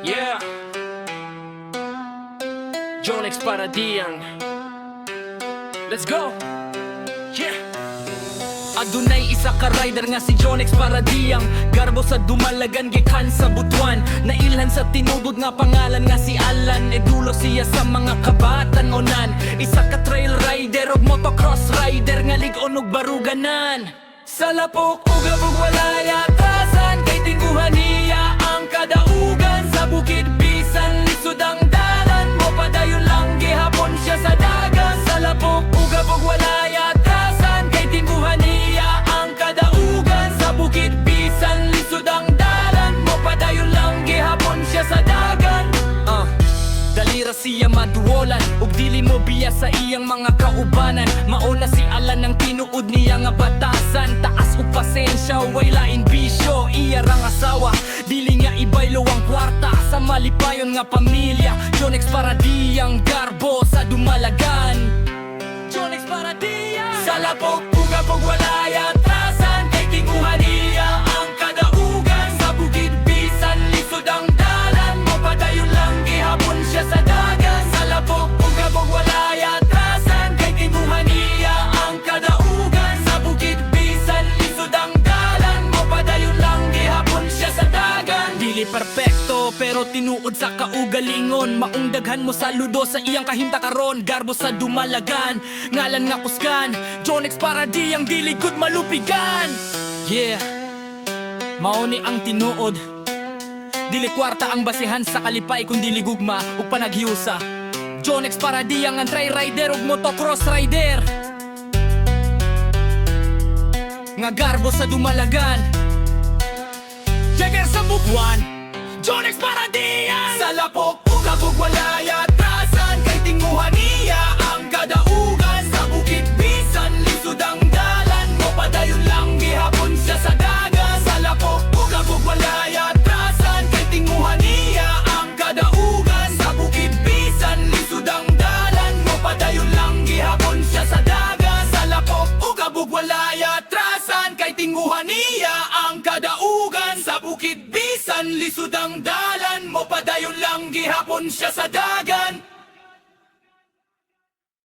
Yeah, Jonex Paradiang. Let's go. Yeah. Adunay isa ka rider nga si Jonex Paradiang. Garbo sa dumalagan gikan sa Butuan. Nailhan sa tinudod nga pangalan nga si Alan. Edulo siya sa mga kabatan onan. Isa ka trail rider og motocross rider nga lig-on og baruganan. Sa lapok ug abog walay atrasan kay tinguhan niya ang kadaugan. Sa bukid bisan lisod ang dalan mo padayon lang gihapon siya sa dagan. Sa lapok ug abog walay atrasan kay tinguhan niya ang kadaugan. Sa bukid bisan lisod ang dalan mo padayon lang gihapon siya sa dagan. Dalira siya maduolan ug dili mo biya sa iyang mga kaubanan. Mauna si Alan ang tinuod niya nga batasan. Taas ug pasensya way lain bisyo. Iya rang asawa dili nga ibaylo ang kwarta sa malipayon nga pamilya. Jonex Paradiang garbo sa dumalagan. Jonex Paradiang sa lapok ug abog walay atrasan kay tinguhan niya ang kadaugan. Sa bukid bisan lisod ang dalan mo padayon lang gihapon siya sa dagan. Sa lapok ug abog walay atrasan kay tinguhan niya ang kadaugan. Sa bukid bisan lisod ang dalan mo padayon lang gihapon siya sa dagan. Dili perpekto pero tinuod sa kaugalingon. Maungdaghan mo saludo sa iyang kahimta karon. Garbo sa dumalagan ngalan nga kusgan. Jonex Paradiang dili gud malupigan. Yeah, mauni ang tinuod. Dili kwarta ang basihan sa kalipay kung dili gugma ug panaghiusa. Jonex Paradiang ang trail rider ug motocross rider nga garbo sa dumalagan. Jagger sa Butuan, Jonex Paradiang sa lapok ug abog walay atrasan kay tinguhan niya ang kadaugan. Sa bukid bisan lisod ang dalan mo padayon lang gihapon siya sa dagan. Sa lapok ug abog walay atrasan kay tinguhan niya ang kadaugan. Sa bukid bisan lisod ang dalan mo padayon lang gihapon siya sa dagan. Sa lapok ug abog walay atrasan kay tinguhan niya ang kadaugan. Sa bukid bisan lisod ang dalan mo padayon lang gihapon siya sa dagan.